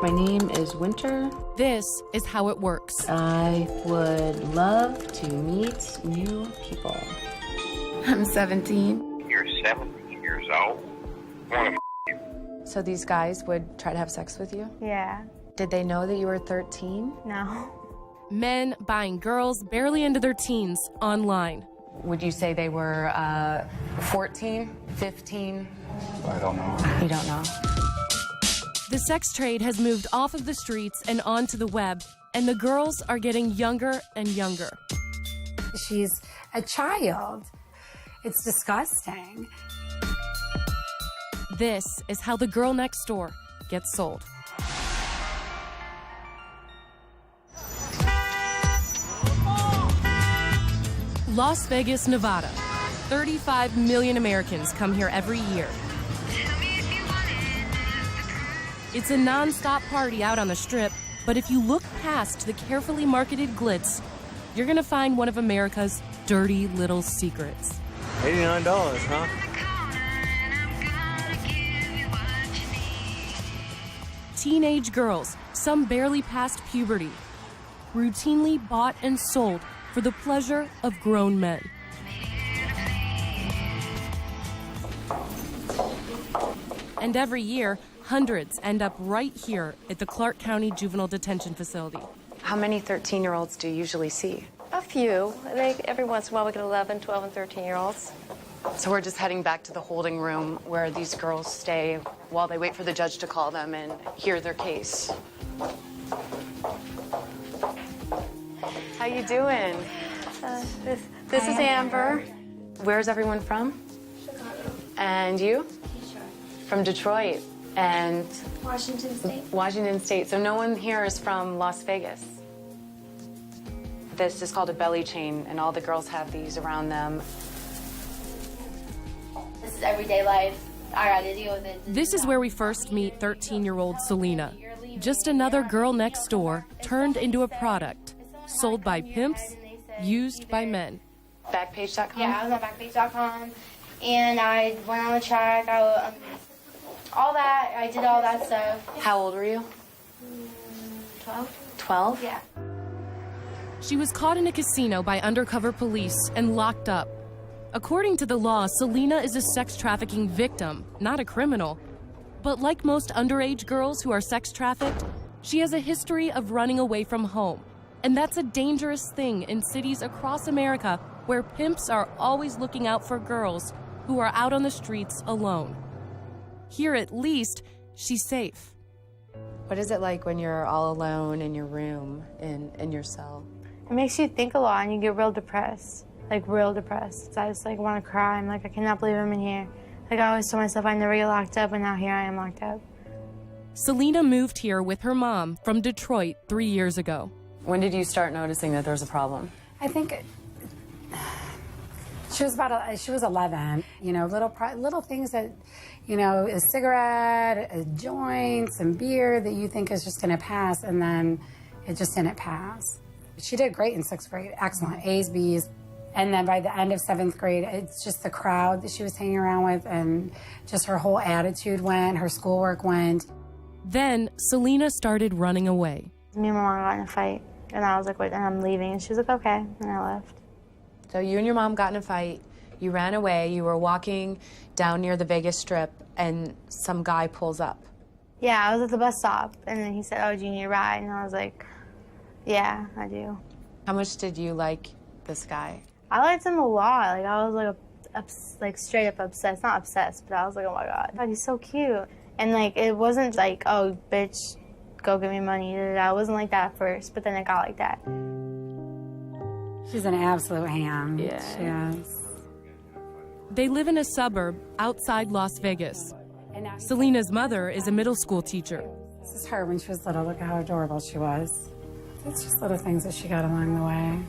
My name is Winter. This is how it works. I would love to meet new people. I'm 17. You're 17 years old? Wanna you? So these guys would try to have sex with you? Yeah. Did they know that you were 13? No. Men buying girls barely into their teens online. Would you say they were 14, 15? I don't know. You don't know. The sex trade has moved off of the streets and onto the web, and the girls are getting younger and younger. She's a child. It's disgusting. This is how the girl next door gets sold. Las Vegas, Nevada. 35 million Americans come here every year. It's a non-stop party out on the Strip, but if you look past the carefully marketed glitz, you're gonna find one of America's dirty little secrets. $89, huh? Teenage girls, some barely past puberty, routinely bought and sold for the pleasure of grown men. And every year, hundreds end up right here at the Clark County Juvenile Detention Facility. How many 13-year-olds do you usually see? A few. Every once in a while we get 11, 12, and 13-year-olds. So we're just heading back to the holding room where these girls stay while they wait for the judge to call them and hear their case. How you doing? This is Amber. Where's everyone from? Chicago. And you? Detroit. From Detroit. And Washington State. Washington State. So no one here is from Las Vegas. This is called a belly chain, and all the girls have these around them. This is everyday life. I gotta deal with it. This is where we first meet 13-year-old Selena. Just another girl next door turned into a product, sold by pimps, used by men. Backpage.com? Yeah, I was on Backpage.com, and I went on the track. All that. I did all that stuff. How old were you? 12. 12? Yeah. She was caught in a casino by undercover police and locked up. According to the law, Selena is a sex trafficking victim, not a criminal. But like most underage girls who are sex trafficked, she has a history of running away from home. And that's a dangerous thing in cities across America where pimps are always looking out for girls who are out on the streets alone. Here, at least, she's safe. What is it like when you're all alone in your room, in your cell? It makes you think a lot, and you get real depressed. Like, real depressed. So I just, want to cry. I'm like, I cannot believe I'm in here. Like, I always told myself I'd never get locked up, and now here I am locked up. Selena moved here with her mom from Detroit 3 years ago. When did you start noticing that there was a problem? I think she was 11. You know, little things that, you know, a cigarette, a joint, some beer that you think is just going to pass, and then it just didn't pass. She did great in 6th grade, excellent, A's, B's. And then by the end of 7th grade, it's just the crowd that she was hanging around with, and just her whole attitude went, her schoolwork went. Then Selena started running away. Me and my mom got in a fight, and I was like, wait, I'm leaving. And she was like, okay, and I left. So you and your mom got in a fight, you ran away, you were walking down near the Vegas Strip, and some guy pulls up. Yeah, I was at the bus stop, and then he said, oh, do you need a ride? And I was like, yeah, I do. How much did you like this guy? I liked him a lot. Like, I was like straight up obsessed. Not obsessed, but I was like, oh my God, like, he's so cute. And like, it wasn't like, oh, bitch, go give me money. I wasn't like that at first, but then it got like that. She's an absolute ham. Yeah. She is. They live in a suburb outside Las Vegas. Selena's mother is a middle school teacher. This is her when she was little. Look at how adorable she was. It's just little things that she got along the way.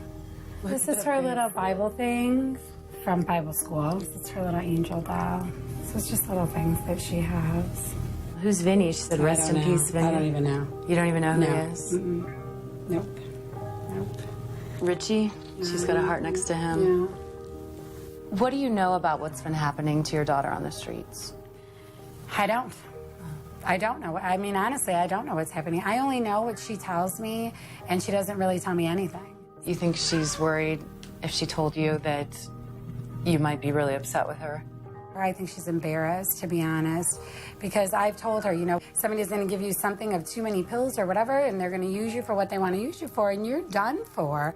This is her little Bible thing from Bible school. This is her little angel doll. So it's just little things that she has. Who's Vinny? She said, rest in peace, Vinny. I don't even know. You don't even know who No. he is? Nope. Nope. Richie? She's got a heart next to him. Yeah. What do you know about what's been happening to your daughter on the streets? I don't. I don't know. I mean, honestly, I don't know what's happening. I only know what she tells me, and she doesn't really tell me anything. You think she's worried if she told you that you might be really upset with her? I think she's embarrassed, to be honest, because I've told her, you know, somebody's going to give you something of too many pills or whatever, and they're going to use you for what they want to use you for, and you're done for.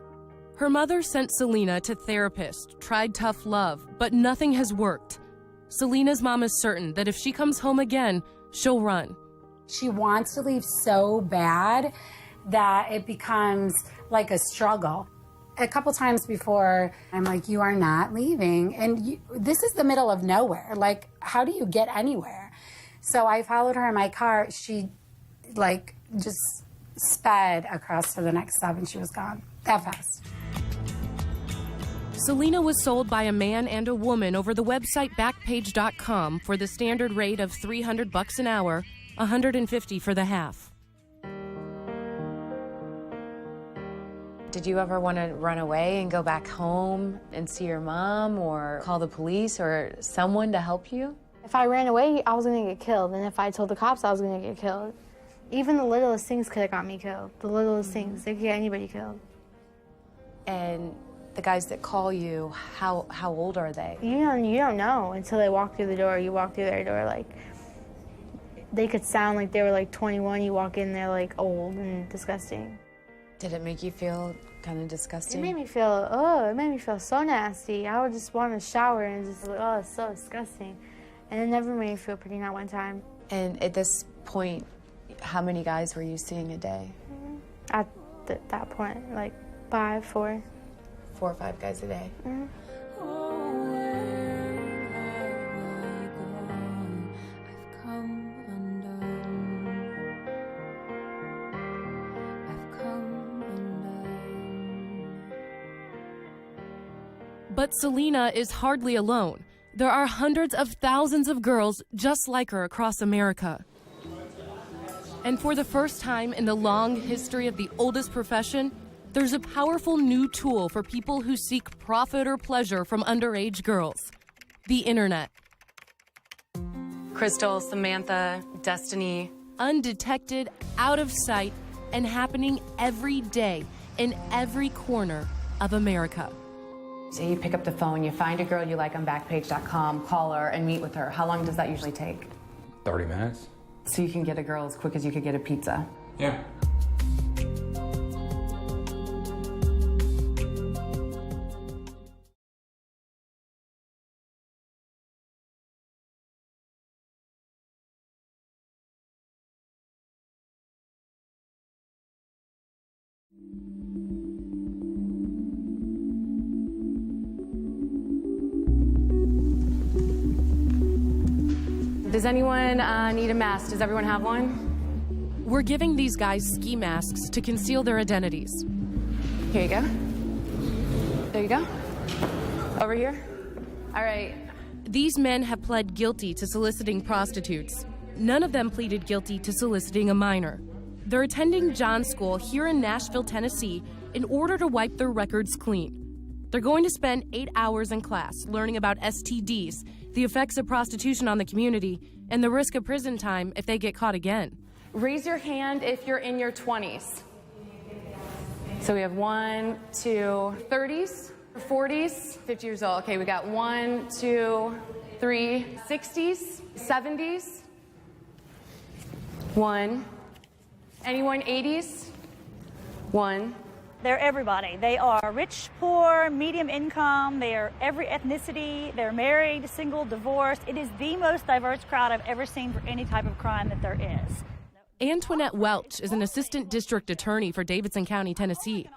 Her mother sent Selena to therapists, tried tough love, but nothing has worked. Selena's mom is certain that if she comes home again, she'll run. She wants to leave so bad that it becomes like a struggle. A couple times before, I'm like, you are not leaving. And this is the middle of nowhere. Like, how do you get anywhere? So I followed her in my car. She, like, just sped across to the next stop, and she was gone that fast. Selena was sold by a man and a woman over the website Backpage.com for the standard rate of $300 an hour, $150 for the half. Did you ever want to run away and go back home and see your mom or call the police or someone to help you? If I ran away, I was gonna get killed, and if I told the cops, I was gonna get killed. Even the littlest things could have got me killed. The littlest things, they could get anybody killed. And the guys that call you, how old are they? You don't know until they walk through the door. You walk through their door, like, they could sound like they were like 21. You walk in, they're like old and disgusting. Did it make you feel kind of disgusting? It made me feel, it made me feel so nasty. I would just want to shower and just like, oh, it's so disgusting. And it never made me feel pretty, not one time. And at this point, how many guys were you seeing a day? At that point, like 5, 4. 4 or 5 guys a day? Mm-hmm. But Selena is hardly alone. There are hundreds of thousands of girls just like her across America. And for the first time in the long history of the oldest profession, there's a powerful new tool for people who seek profit or pleasure from underage girls: the internet. Crystal, Samantha, Destiny. Undetected, out of sight, and happening every day in every corner of America. So you pick up the phone, you find a girl you like on Backpage.com, call her, and meet with her. How long does that usually take? 30 minutes. So you can get a girl as quick as you could get a pizza. Yeah. Does anyone need a mask? Does everyone have one? We're giving these guys ski masks to conceal their identities. Here you go. There you go. Over here. All right. These men have pled guilty to soliciting prostitutes. None of them pleaded guilty to soliciting a minor. They're attending John's School here in Nashville, Tennessee, in order to wipe their records clean. They're going to spend 8 hours in class learning about STDs, the effects of prostitution on the community, and the risk of prison time if they get caught again. Raise your hand if you're in your 20s. So we have 1, 2, 30s, 40s, 50 years old. Okay, we got 1, 2, 3, 60s, 70s. 1. Anyone 80s? 1. They're everybody. They are rich, poor, medium income. They are every ethnicity. They're married, single, divorced. It is the most diverse crowd I've ever seen for any type of crime that there is. Antoinette Welch is an assistant district attorney for Davidson County, Tennessee.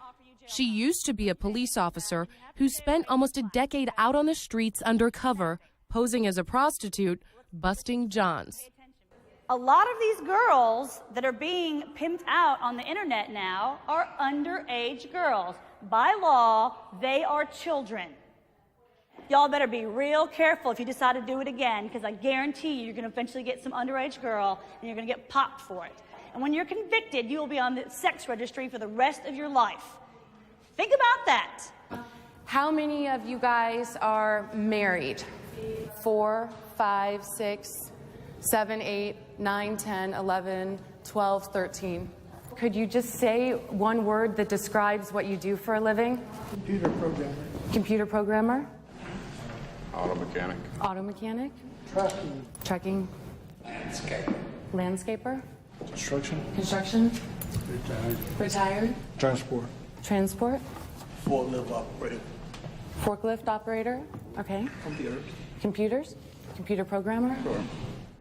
She used to be a police officer who spent almost a decade out on the streets undercover, posing as a prostitute, busting Johns. A lot of these girls that are being pimped out on the internet now are underage girls. By law, they are children. Y'all better be real careful if you decide to do it again, because I guarantee you're going to eventually get some underage girl and you're going to get popped for it. And when you're convicted, you will be on the sex registry for the rest of your life. Think about that. How many of you guys are married? 4, 5, 6, 7, 8, 9, 10, 11, 12, 13. Could you just say one word that describes what you do for a living? Computer programmer. Computer programmer? Auto mechanic. Auto mechanic? Trafficking. Trucking? Landscape. Landscaper? Construction. Construction? Retired. Retired? Transport. Transport? Forklift operator. Forklift operator? Okay. Computers. Computers? Computer programmer? Sure.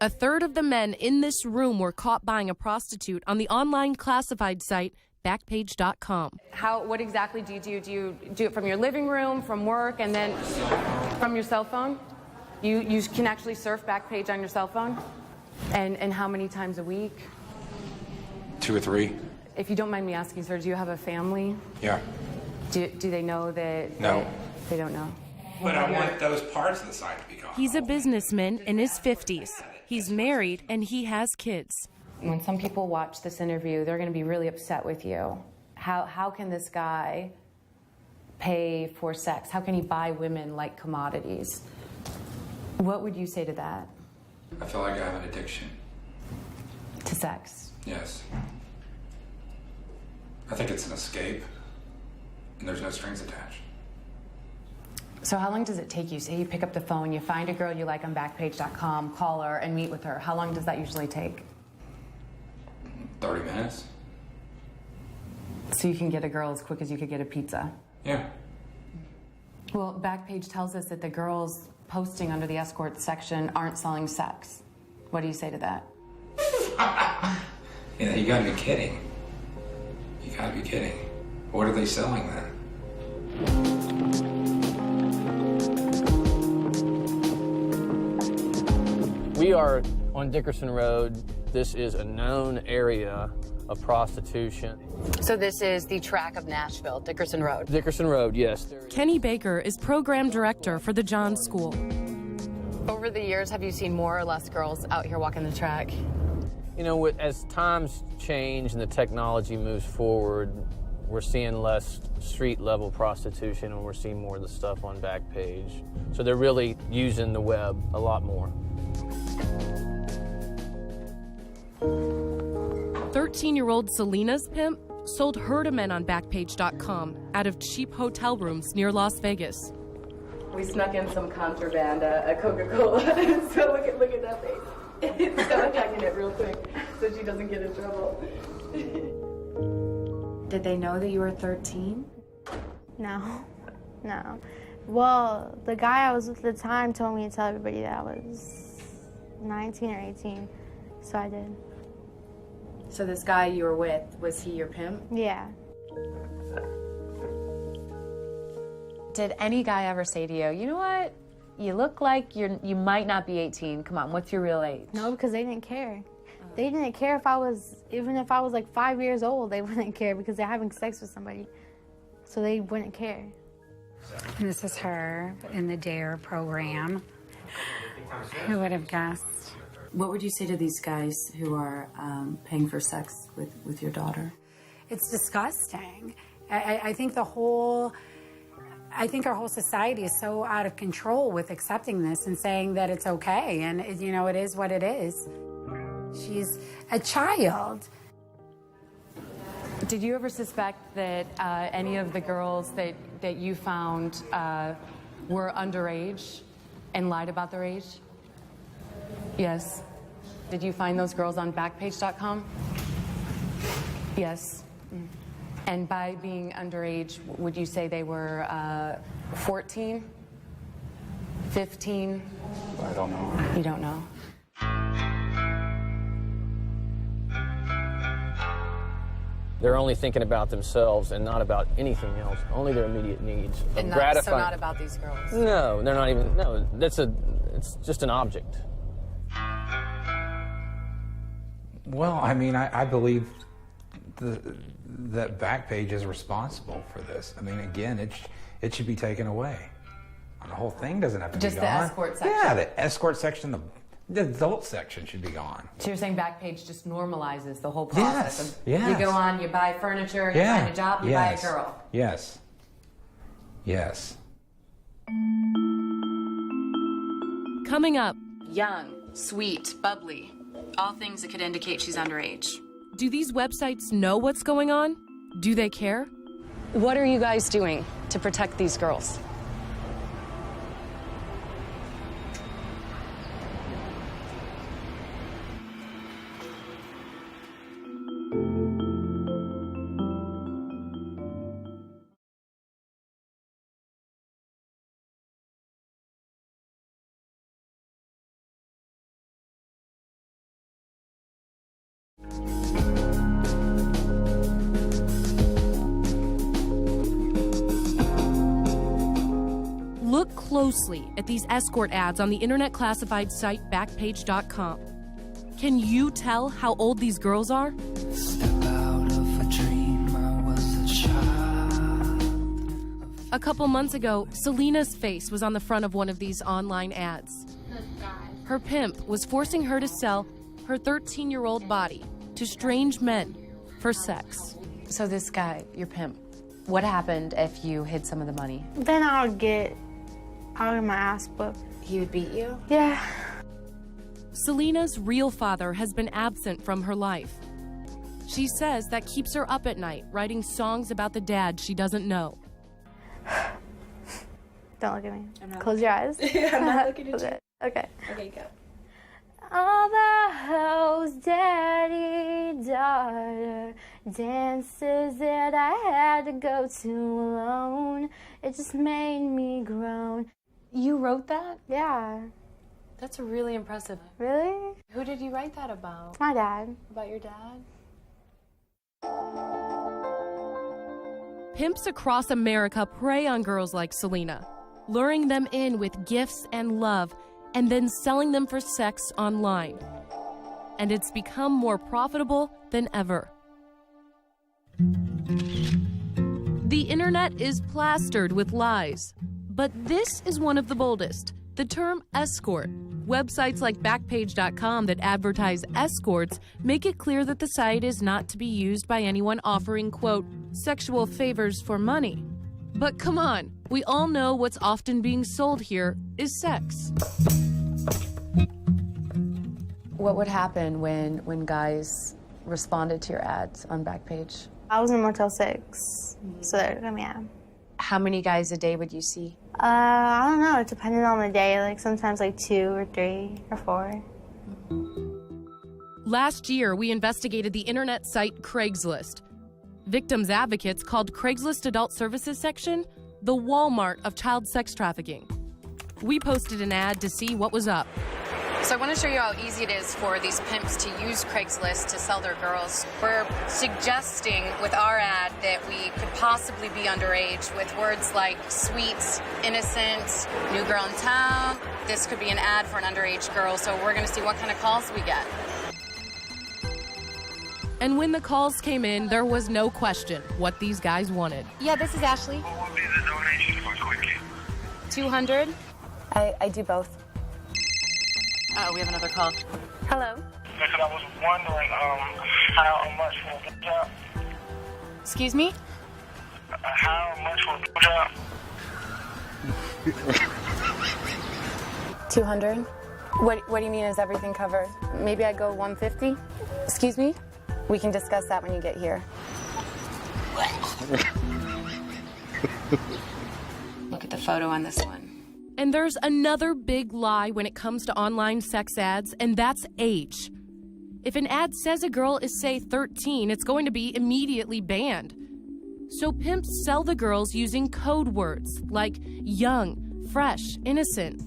A third of the men in this room were caught buying a prostitute on the online classified site Backpage.com. What exactly do you do? Do you do it from your living room, from work, and then from your cell phone? You can actually surf Backpage on your cell phone? And how many times a week? 2 or 3. If you don't mind me asking, sir, do you have a family? Yeah. Do they know that? No. They don't know. But I want those parts of the site to be gone. He's a businessman in his 50s. He's married and he has kids. When some people watch this interview, they're going to be really upset with you. How can this guy pay for sex? How can he buy women like commodities? What would you say to that? I feel like I have an addiction. To sex? Yes. I think it's an escape, and there's no strings attached. So how long does it take you? Say you pick up the phone, you find a girl you like on Backpage.com, call her, and meet with her. How long does that usually take? 30 minutes. So you can get a girl as quick as you could get a pizza? Yeah. Well, Backpage tells us that the girls posting under the escort section aren't selling sex. What do you say to that? Yeah, you gotta be kidding. You gotta be kidding. What are they selling then? We are on Dickerson Road. This is a known area of prostitution. So this is the track of Nashville, Dickerson Road. Dickerson Road, yes. Kenny Baker is program director for the John School. Over the years, have you seen more or less girls out here walking the track? You know, as times change and the technology moves forward, we're seeing less street-level prostitution and we're seeing more of the stuff on Backpage. So they're really using the web a lot more. 13-year-old Selena's pimp sold her to men on Backpage.com out of cheap hotel rooms near Las Vegas. We snuck in some contraband, a Coca-Cola. So look at that face. So I'm checking it real quick so she doesn't get in trouble. Did they know that you were 13? No. Well, the guy I was with at the time told me to tell everybody that I was 19 or 18, so I did. So this guy you were with, was he your pimp? Yeah. Did any guy ever say to you, you know what? You look like you might not be 18. Come on, what's your real age? No, because they didn't care. They didn't care if I was, even if I was like 5 years old, they wouldn't care because they're having sex with somebody. So they wouldn't care. And this is her in the DARE program. Who would have guessed? What would you say to these guys who are paying for sex with your daughter? It's disgusting. I think our whole society is so out of control with accepting this and saying that it's okay, and it is what it is. She's a child. Did you ever suspect that any of the girls that you found were underage and lied about their age? Yes. Did you find those girls on Backpage.com? Yes. And by being underage, would you say they were 14, 15? I don't know. You don't know. They're only thinking about themselves and not about anything else, only their immediate needs. And so not about these girls? No, they're not even, no, it's just an object. Well, I mean, I believe that Backpage is responsible for this. I mean, again, it should be taken away. The whole thing doesn't have to Just be the gone. escort section? Yeah, the escort section, the adult section should be gone. So you're saying Backpage just normalizes the whole process? Yes. You go on, you buy furniture, you find a job, you buy a girl. Yes. Coming up, Young, sweet, bubbly, all things that could indicate she's underage. Do these websites know what's going on? Do they care? What are you guys doing to protect these girls? Look closely at these escort ads on the internet classified site Backpage.com. Can you tell how old these girls are? A couple months ago, Selena's face was on the front of one of these online ads. Her pimp was forcing her to sell her 13-year-old body to strange men for sex. So this guy, your pimp, what happened if you hid some of the money? Then I would get my ass whooped. He would beat you? Yeah. Selena's real father has been absent from her life. She says that keeps her up at night, writing songs about the dad she doesn't know. Don't look at me. Close your eyes. I'm not looking at you. Okay. Okay, go. All the hoes, daddy, daughter, dances that I had to go to alone. It just made me groan. You wrote that? Yeah. That's really impressive. Really? Who did you write that about? It's my dad. About your dad? Pimps across America prey on girls like Selena, luring them in with gifts and love, and then selling them for sex online. And it's become more profitable than ever. The internet is plastered with lies, but this is one of the boldest. The term escort. Websites like Backpage.com that advertise escorts make it clear that the site is not to be used by anyone offering, quote, sexual favors for money. But come on, we all know what's often being sold here is sex. What would happen when guys responded to your ads on Backpage? I was in Motel 6, so yeah. How many guys a day would you see? I don't know. It depended on the day. Like sometimes like 2 or 3 or 4. Last year, we investigated the internet site Craigslist. Victims advocates called Craigslist Adult Services section the Walmart of child sex trafficking. We posted an ad to see what was up. So I want to show you how easy it is for these pimps to use Craigslist to sell their girls. We're suggesting with our ad that we could possibly be underage with words like sweet, innocent, new girl in town. This could be an ad for an underage girl, so we're going to see what kind of calls we get. And when the calls came in, there was no question what these guys wanted. Yeah, this is Ashley. What would be the donation for quickly? 200. I do both. Oh, we have another call. Hello. Listen, I was wondering how much for a job. Excuse me? How much for a job? 200. What do you mean, is everything covered? Maybe I go 150? Excuse me? We can discuss that when you get here. Look at the photo on this one. And there's another big lie when it comes to online sex ads, and that's age. If an ad says a girl is, say, 13, it's going to be immediately banned. So pimps sell the girls using code words like young, fresh, innocent.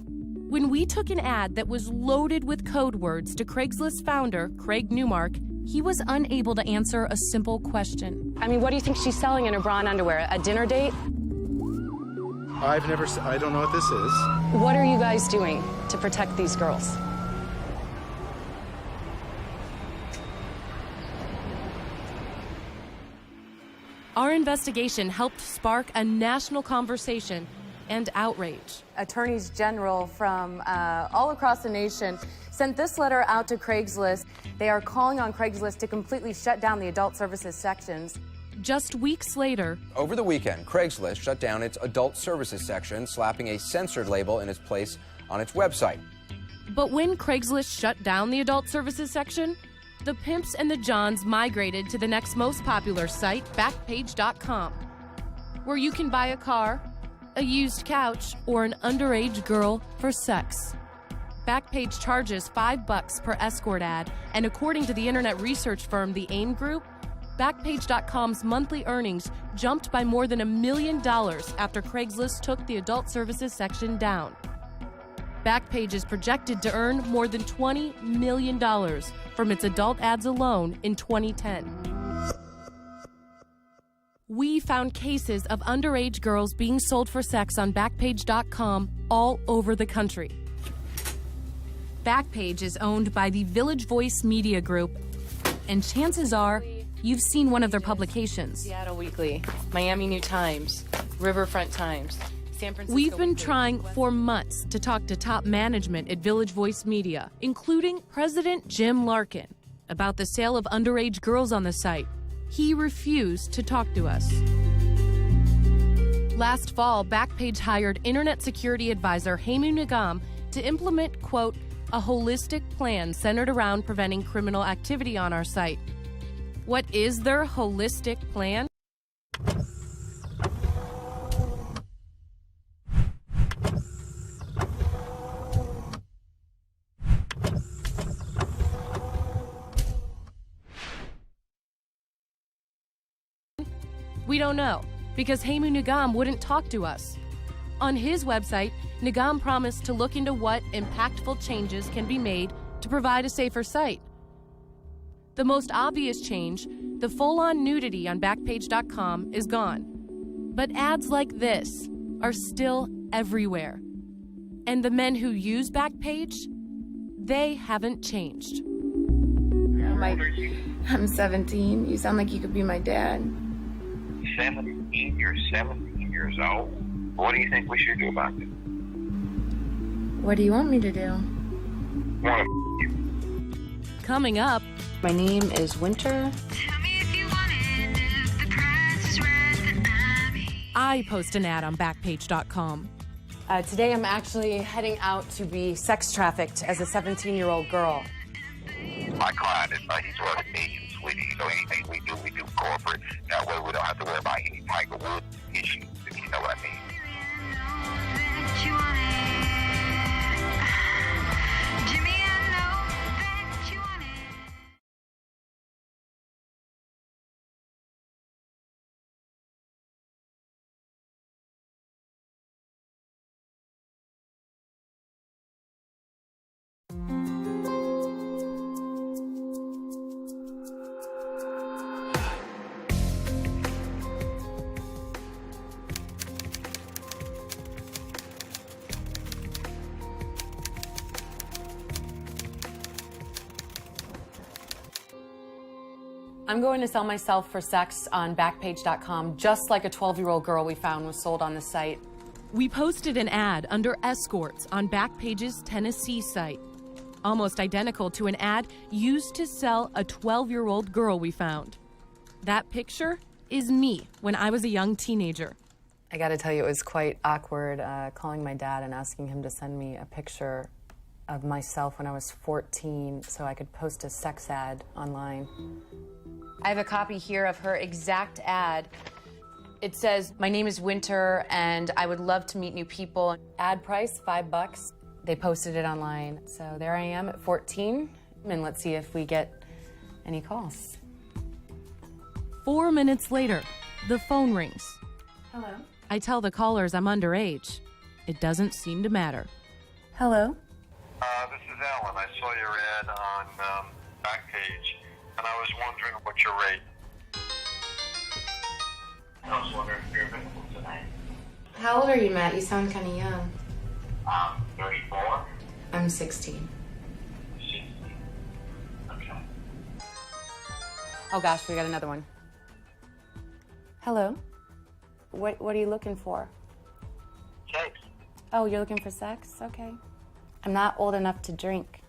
When we took an ad that was loaded with code words to Craigslist founder Craig Newmark, he was unable to answer a simple question. I mean, what do you think she's selling in her bra and underwear? A dinner date? I don't know what this is. What are you guys doing to protect these girls? Our investigation helped spark a national conversation and outrage. Attorneys general from all across the nation sent this letter out to Craigslist. They are calling on Craigslist to completely shut down the adult services sections. Just weeks later, over the weekend, Craigslist shut down its adult services section, slapping a censored label in its place on its website. But when Craigslist shut down the adult services section, the pimps and the johns migrated to the next most popular site, Backpage.com, where you can buy a car, a used couch, or an underage girl for sex. Backpage charges $5 per escort ad, and according to the internet research firm The AIM Group, Backpage.com's monthly earnings jumped by more than $1 million after Craigslist took the adult services section down. Backpage is projected to earn more than $20 million from its adult ads alone in 2010. We found cases of underage girls being sold for sex on Backpage.com all over the country. Backpage is owned by the Village Voice Media Group, and chances are you've seen one of their publications. Seattle Weekly, Miami New Times, Riverfront Times, San Francisco. We've been Weekly. trying for months to talk to top management at Village Voice Media, including President Jim Larkin, about the sale of underage girls on the site. He refused to talk to us. Last fall, Backpage hired internet security advisor Hemu Nigam to implement, quote, a holistic plan centered around preventing criminal activity on our site. What is their holistic plan? We don't know, because Hemu Nigam wouldn't talk to us. On his website, Nigam promised to look into what impactful changes can be made to provide a safer site. The most obvious change, the full-on nudity on Backpage.com, is gone. But ads like this are still everywhere. And the men who use Backpage, they haven't changed. I'm 17. You sound like you could be my dad. 17? You're 17 years old? What do you think we should do about it? What do you want me to do? Coming up, my name is Winter. I post an ad on Backpage.com. Today I'm actually heading out to be sex trafficked as a 17-year-old girl. My client is he's worth millions, sweetie. So anything we do corporate. That way we don't have to worry about any Tiger Woods issues, if you know what I mean. I'm going to sell myself for sex on Backpage.com, just like a 12-year-old girl we found was sold on the site. We posted an ad under escorts on Backpage's Tennessee site, almost identical to an ad used to sell a 12-year-old girl we found. That picture is me when I was a young teenager. I gotta tell you, it was quite awkward calling my dad and asking him to send me a picture of myself when I was 14 so I could post a sex ad online. I have a copy here of her exact ad. It says, my name is Winter and I would love to meet new people. Ad price, $5. They posted it online. So there I am at 14, and let's see if we get any calls. 4 minutes later, the phone rings. Hello? I tell the callers I'm underage. It doesn't seem to matter. Hello? This is Alan. I saw your ad on Backpage, and I was wondering what's your rate. I was wondering if you're available tonight. How old are you, Matt? You sound kind of young. 34? I'm 16. 16. Okay. Oh gosh, we got another one. Hello? What are you looking for? Sex. Oh, you're looking for sex? Okay. I'm not old enough to drink.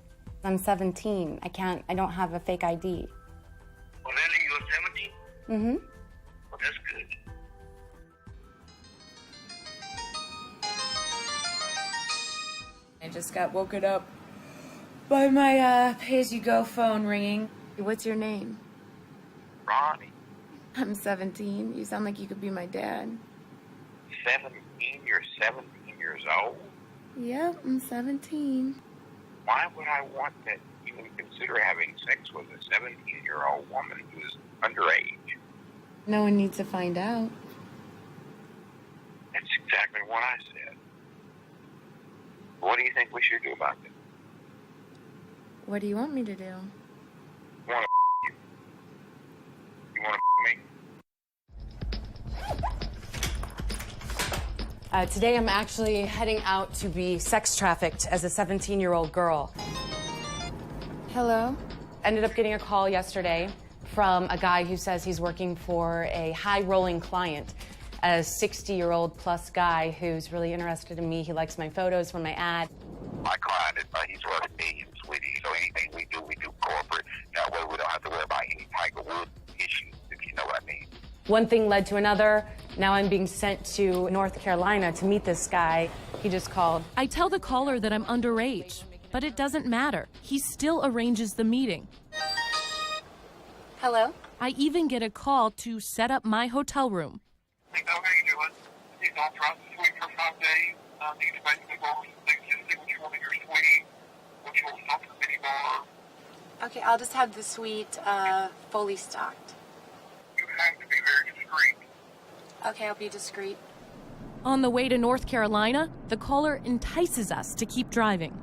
I'm 17. I don't have a fake ID. Well, really? You're 17? Mm-hmm. Well, that's good. I just got woken up by my pay-as-you-go phone ringing. What's your name? Ronnie, I'm 17. You sound like you could be my dad. 17? You're 17 years old? Yep, I'm 17. Why would I want to even consider having sex with a 17-year-old woman who's underage? No one needs to find out. That's exactly what I said. What do you think we should do about this? What do you want me to do? You want to you? You want to me? Today I'm actually heading out to be sex trafficked as a 17-year-old girl. Hello? Ended up getting a call yesterday from a guy who says he's working for a high-rolling client, a 60-year-old plus guy who's really interested in me. He likes my photos from my ad. My client, he's worth millions, sweetie. So anything we do corporate. That way we don't have to worry about any Tiger Woods issues, if you know what I mean. One thing led to another. Now I'm being sent to North Carolina to meet this guy. He just called. I tell the caller that I'm underage, but it doesn't matter. He still arranges the meeting. Hello? I even get a call to set up my hotel room. Hey, how you doing? He's authorized to suite for 5 days. Need to basically go over some things, just see what you want in your suite, what you want from the minibar. Okay, I'll just have the suite fully stocked. You have to be very discreet. Okay, I'll be discreet. On the way to North Carolina, the caller entices us to keep driving.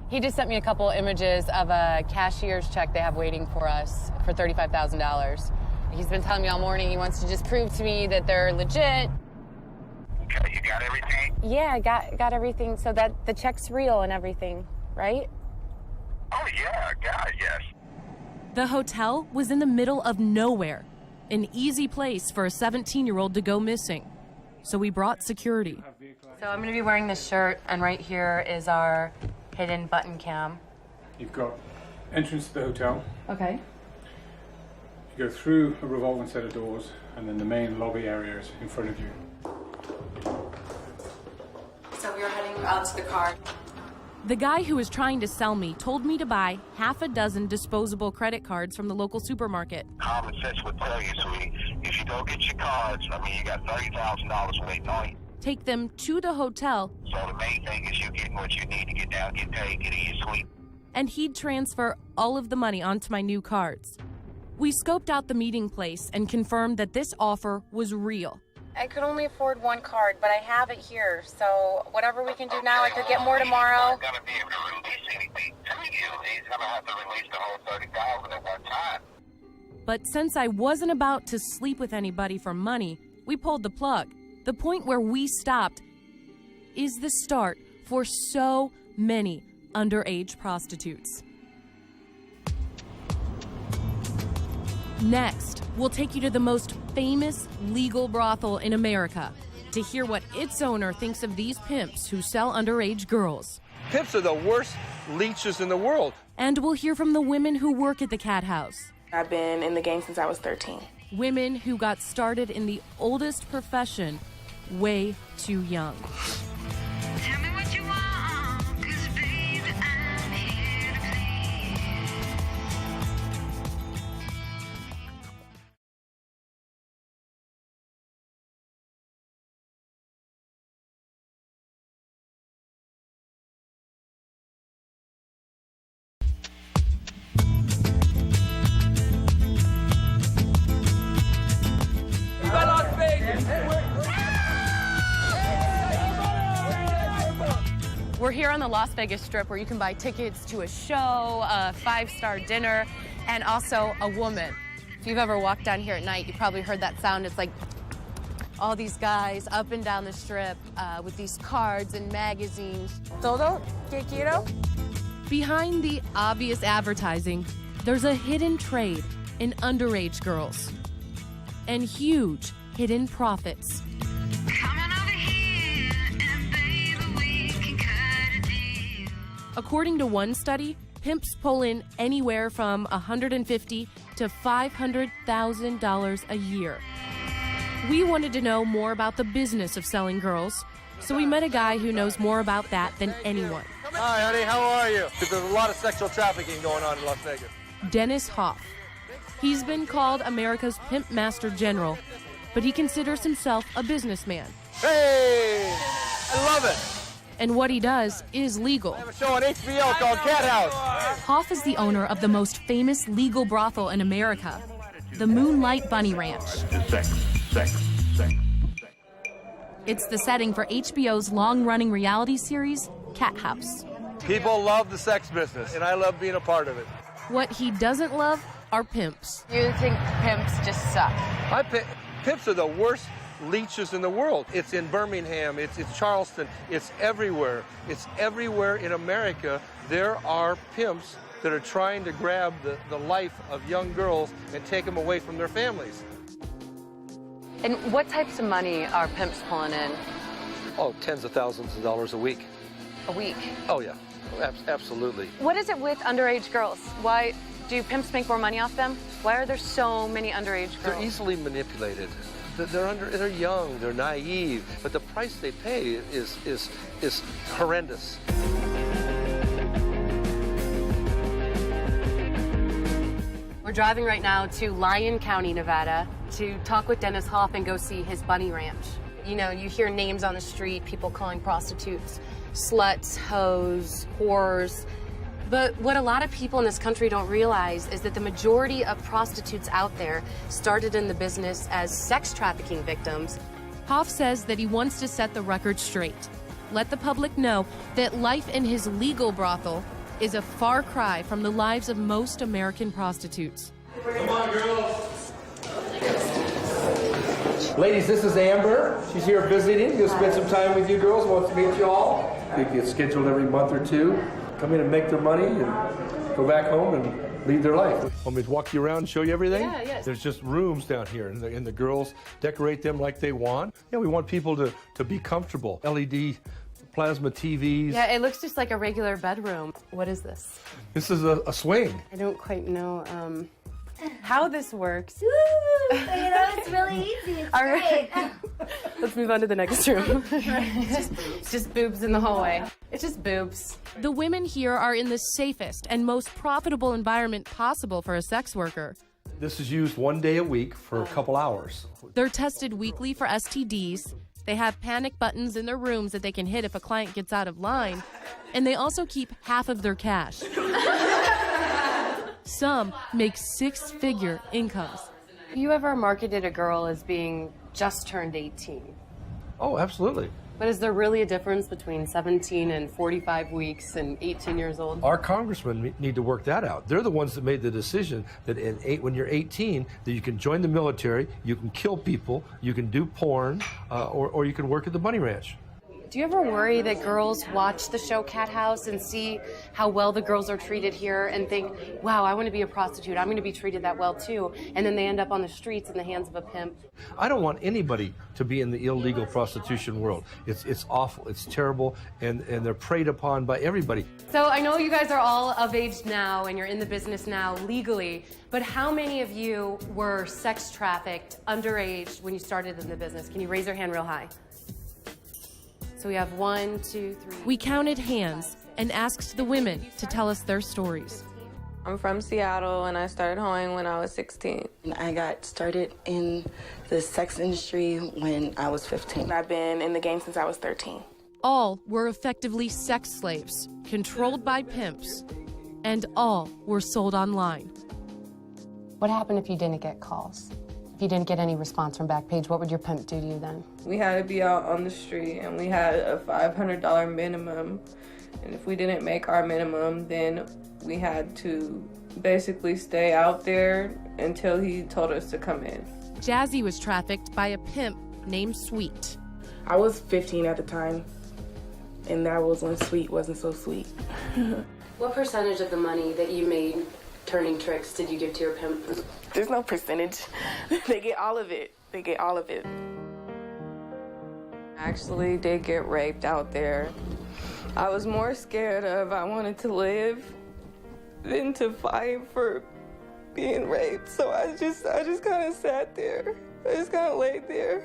He just sent me a couple images of a cashier's check they have waiting for us for $35,000. He's been telling me all morning he wants to just prove to me that they're legit. Okay, you got everything? Yeah, I got everything so that the check's real and everything, right? Oh, yeah, God, yes. The hotel was in the middle of nowhere, an easy place for a 17-year-old to go missing. So we brought security. So I'm going to be wearing this shirt, and right here is our hidden button cam. You've got entrance to the hotel. Okay. You go through a revolving set of doors, and then the main lobby area is in front of you. So we are heading out to the car. The guy who was trying to sell me told me to buy half a dozen disposable credit cards from the local supermarket. Common sense would tell you, sweetie, if you don't get your cards, you got $30,000 waiting on you. Take them to the hotel. So the main thing is you getting what you need to get down, get paid, get in your suite. And he'd transfer all of the money onto my new cards. We scoped out the meeting place and confirmed that this offer was real. I could only afford one card, but I have it here. So whatever we can do now, I could get more tomorrow. He's not going to be able to release anything to you. He's going to have to release the whole $30,000 at one time. But since I wasn't about to sleep with anybody for money, we pulled the plug. The point where we stopped is the start for so many underage prostitutes. Next, we'll take you to the most famous legal brothel in America to hear what its owner thinks of these pimps who sell underage girls. Pimps are the worst leeches in the world. And we'll hear from the women who work at the Cat House. I've been in the game since I was 13. Women who got started in the oldest profession way too young. Tell me what you want, 'cause baby, I'm here to please. Las Vegas. We're here on the Las Vegas Strip where you can buy tickets to a show, a 5-star dinner, and also a woman. If you've ever walked down here at night, you probably heard that sound. It's like all these guys up and down the strip with these cards and magazines. Todo que quiero? Behind the obvious advertising, there's a hidden trade in underage girls and huge hidden profits. According to one study, pimps pull in anywhere from $150,000 to $500,000 a year. We wanted to know more about the business of selling girls, so we met a guy who knows more about that than anyone. Hi, honey, how are you? Because there's a lot of sexual trafficking going on in Las Vegas. Dennis Hoff. He's been called America's Pimp Master General, but he considers himself a businessman. Hey, I love it. And what he does is legal. I have a show on HBO called Cat House. Hoff is the owner of the most famous legal brothel in America, the Moonlight Bunny Ranch. It's the setting for HBO's long-running reality series, Cat House. People love the sex business, and I love being a part of it. What he doesn't love are pimps. You think pimps just suck? Pimps are the worst leeches in the world. It's in Birmingham, it's Charleston, it's everywhere. It's everywhere in America. There are pimps that are trying to grab the life of young girls and take them away from their families. And what types of money are pimps pulling in? Oh, tens of thousands of dollars a week. A week? Oh, yeah, absolutely. What is it with underage girls? Why do pimps make more money off them? Why are there so many underage girls? They're easily manipulated. They're young, they're naive, but the price they pay is horrendous. We're driving right now to Lyon County, Nevada, to talk with Dennis Hoff and go see his bunny ranch. You know, you hear names on the street, people calling prostitutes sluts, hoes, whores. But what a lot of people in this country don't realize is that the majority of prostitutes out there started in the business as sex trafficking victims. Hoff says that he wants to set the record straight. Let the public know that life in his legal brothel is a far cry from the lives of most American prostitutes. Come on, girls. Ladies, this is Amber. She's here visiting. Gonna spend some time with you girls. Wants to meet you all. They get scheduled every month or two. Come in and make their money and go back home and lead their life. Want me to walk you around and show you everything? Yeah, yes. There's just rooms down here, and the girls decorate them like they want. Yeah, we want people to be comfortable. LED plasma TVs. Yeah, it looks just like a regular bedroom. What is this? This is a swing. I don't quite know how this works. Ooh, you know, it's really easy. It's All right. great. Let's move on to the next room. It's just boobs in the hallway. It's just boobs. The women here are in the safest and most profitable environment possible for a sex worker. This is used one day a week for a couple hours. They're tested weekly for STDs. They have panic buttons in their rooms that they can hit if a client gets out of line. And they also keep half of their cash. Some make six-figure incomes. Have you ever marketed a girl as being just turned 18? Oh, absolutely. But is there really a difference between 17 and 45 weeks and 18 years old? Our congressmen need to work that out. They're the ones that made the decision that when you're 18, that you can join the military, you can kill people, you can do porn, or you can work at the bunny ranch. Do you ever worry that girls watch the show Cat House and see how well the girls are treated here and think, wow, I want to be a prostitute, I'm going to be treated that well too, and then they end up on the streets in the hands of a pimp? I don't want anybody to be in the illegal prostitution world. It's awful, it's terrible, and they're preyed upon by everybody. So I know you guys are all of age now and you're in the business now legally, but how many of you were sex trafficked underage when you started in the business? Can you raise your hand real high? So we have 1, 2, 3. We counted hands and asked the women to tell us their stories. I'm from Seattle and I started hoeing when I was 16. I got started in the sex industry when I was 15. I've been in the game since I was 13. All were effectively sex slaves, controlled by pimps, and all were sold online. What happened if you didn't get calls? If you didn't get any response from Backpage, what would your pimp do to you then? We had to be out on the street and we had a $500 minimum. And if we didn't make our minimum, then we had to basically stay out there until he told us to come in. Jazzy was trafficked by a pimp named Sweet. I was 15 at the time, and that was when Sweet wasn't so sweet. What percentage of the money that you made turning tricks did you give to your pimp? There's no percentage. They get all of it. They get all of it. I actually did get raped out there. I was more scared of I wanted to live than to fight for being raped. So I just kind of sat there. I just kind of laid there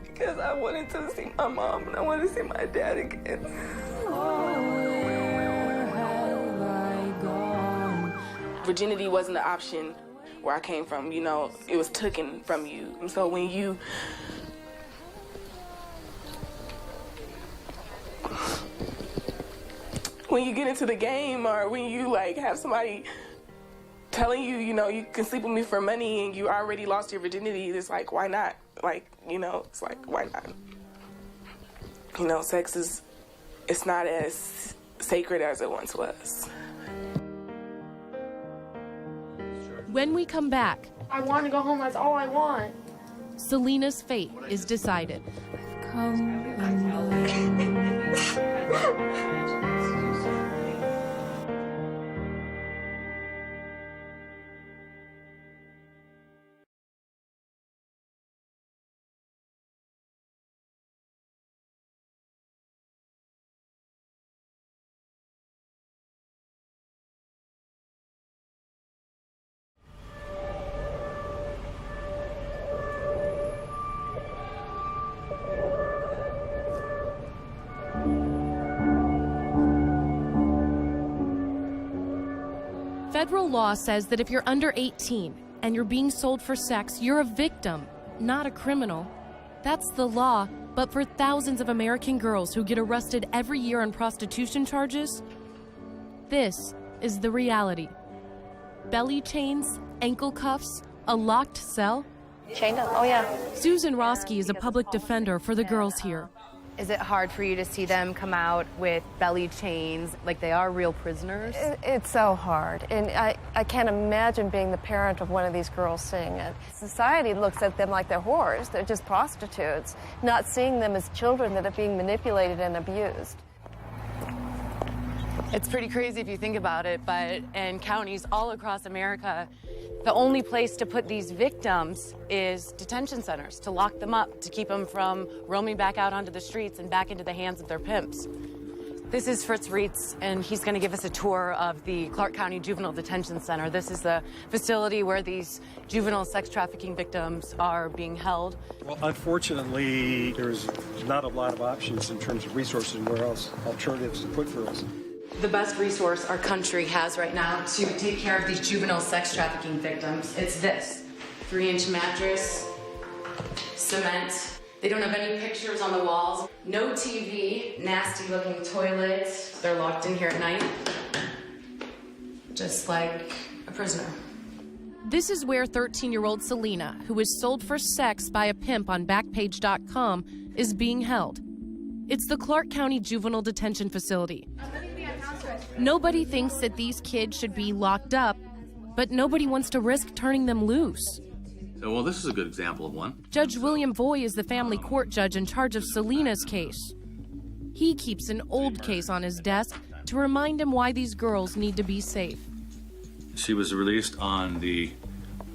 because I wanted to see my mom and I wanted to see my dad again. Virginity wasn't an option where I came from, you know, it was taken from you. And so when you get into the game, or when you like have somebody telling you, you know, you can sleep with me for money and you already lost your virginity, it's like, why not? Like, you know, it's like, why not? You know, sex it's not as sacred as it once was. When we come back, I want to go home, that's all I want. Selena's fate is decided. Federal law says that if you're under 18 and you're being sold for sex, you're a victim, not a criminal. That's the law, but for thousands of American girls who get arrested every year on prostitution charges, this is the reality. Belly chains, ankle cuffs, a locked cell. Chained up, oh yeah. Susan Roski is a public defender for the girls here. Is it hard for you to see them come out with belly chains like they are real prisoners? It's so hard, and I can't imagine being the parent of one of these girls seeing it. Society looks at them like they're whores, they're just prostitutes, not seeing them as children that are being manipulated and abused. It's pretty crazy if you think about it, but in counties all across America, the only place to put these victims is detention centers, to lock them up, to keep them from roaming back out onto the streets and back into the hands of their pimps. This is Fritz Reitz, and he's going to give us a tour of the Clark County Juvenile Detention Center. This is the facility where these juvenile sex trafficking victims are being held. Well, unfortunately, there's not a lot of options in terms of resources and where else alternatives to put for us. The best resource our country has right now to take care of these juvenile sex trafficking victims, it's this. 3-inch mattress, cement. They don't have any pictures on the walls. No TV, nasty looking toilets. They're locked in here at night, just like a prisoner. This is where 13-year-old Selena, who was sold for sex by a pimp on Backpage.com, is being held. It's the Clark County Juvenile Detention Facility. Nobody thinks that these kids should be locked up, but nobody wants to risk turning them loose. So, well, this is a good example of one. Judge William Voy is the family court judge in charge of Selena's case. He keeps an old case on his desk to remind him why these girls need to be safe. She was released on the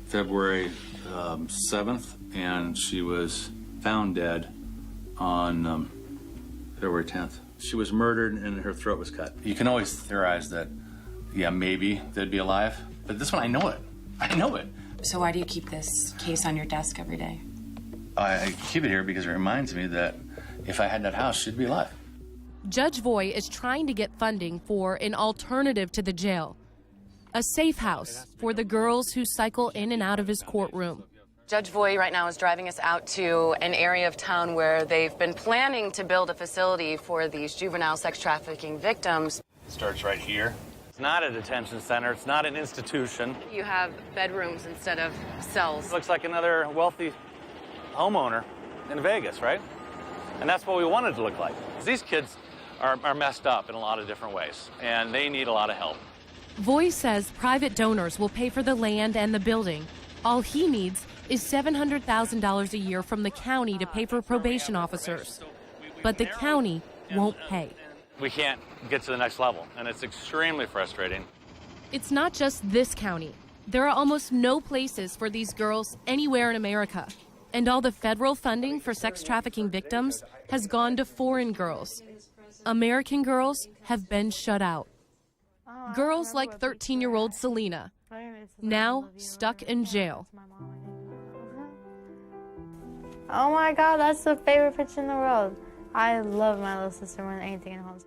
February 7th, and she was found dead on February 10th. She was murdered and her throat was cut. You can always theorize that, yeah, maybe they'd be alive, but this one, I know it. I know it. So why do you keep this case on your desk every day? I keep it here because it reminds me that if I had that house, she'd be alive. Judge Voy is trying to get funding for an alternative to the jail, a safe house for the girls who cycle in and out of his courtroom. Judge Voy right now is driving us out to an area of town where they've been planning to build a facility for these juvenile sex trafficking victims. It starts right here. It's not a detention center. It's not an institution. You have bedrooms instead of cells. It looks like another wealthy homeowner in Vegas, right? And that's what we wanted to look like. These kids are messed up in a lot of different ways, and they need a lot of help. Voy says private donors will pay for the land and the building. All he needs is $700,000 a year from the county to pay for probation officers. But the county won't pay. We can't get to the next level, and it's extremely frustrating. It's not just this county. There are almost no places for these girls anywhere in America. And all the federal funding for sex trafficking victims has gone to foreign girls. American girls have been shut out. Girls like 13-year-old Selena, now stuck in jail. Oh my God, that's the favorite picture in the world. I love my little sister more than anything in home.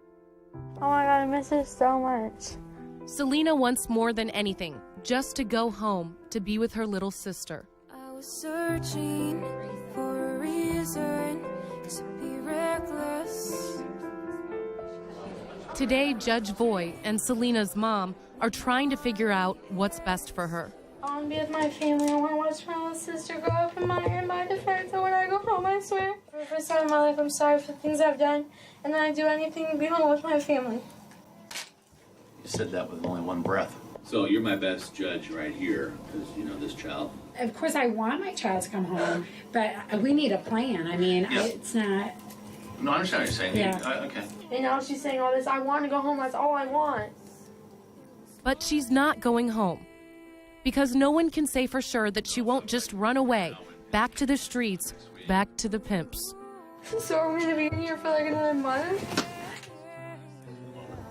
Oh my God, I miss her so much. Selena wants more than anything, just to go home, to be with her little sister. I was searching for a reason to be reckless. Today, Judge Voy and Selena's mom are trying to figure out what's best for her. I want to be with my family. I want to watch my little sister grow up in my defense. And when I go home, I swear, for the first time in my life, I'm sorry for the things I've done. And then I do anything to be home with my family. You said that with only one breath. So you're my best judge right here, because you know this child. Of course, I want my child to come home, but we need a plan. I mean, Yeah. it's not... No, I understand what you're saying. Yeah. Okay. And now she's saying all this, I want to go home. That's all I want. But she's not going home. Because no one can say for sure that she won't just run away, back to the streets, back to the pimps. So are we going to be in here for like another month?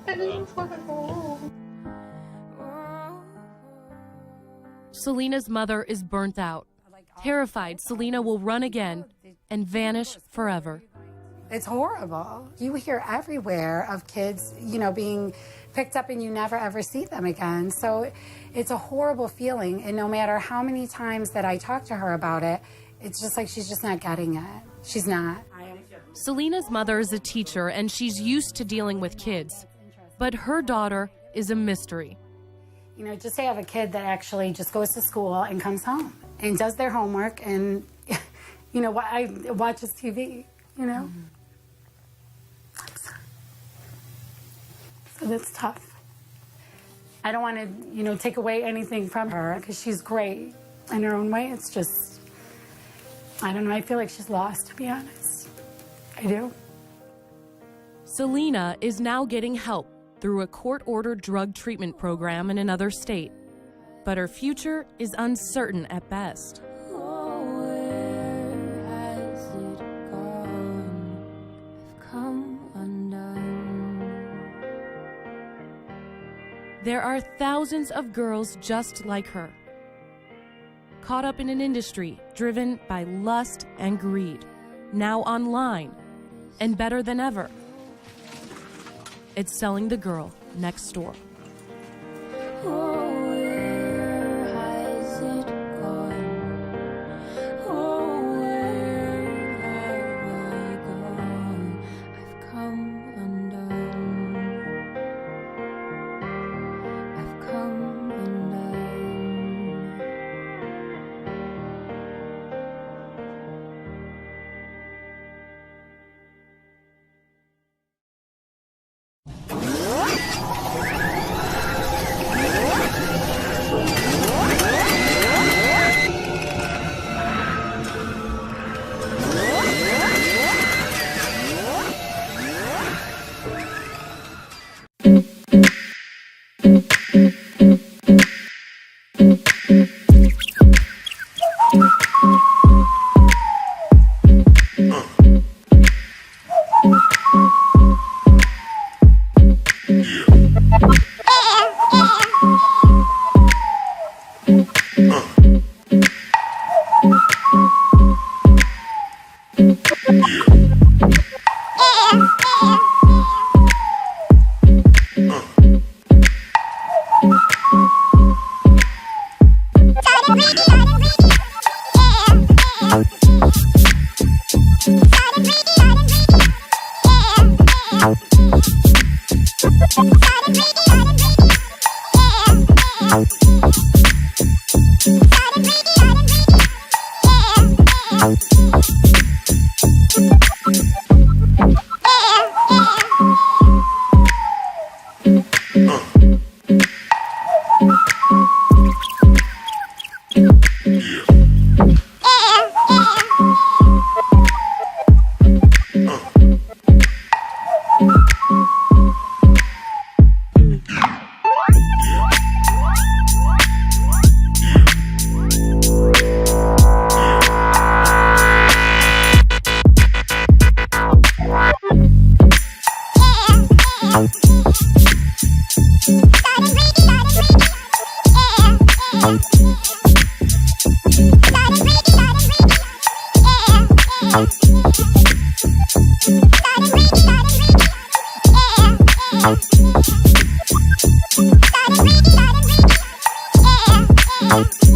I just want to go home. Selena's mother is burnt out, terrified Selena will run again and vanish forever. It's horrible. You hear everywhere of kids, being picked up and you never ever see them again. So it's a horrible feeling. And no matter how many times that I talk to her about it, it's just like she's just not getting it. She's not. Selena's mother is a teacher and she's used to dealing with kids. But her daughter is a mystery. Just to have a kid that actually just goes to school and comes home and does their homework and, watches TV, So that's tough. I don't want to, take away anything from her because she's great in her own way. It's just, I don't know, I feel like she's lost, to be honest. I do. Selena is now getting help through a court-ordered drug treatment program in another state. But her future is uncertain at best. There are thousands of girls just like her, caught up in an industry driven by lust and greed, now online, and better than ever. It's selling the girl next door. Trafficking.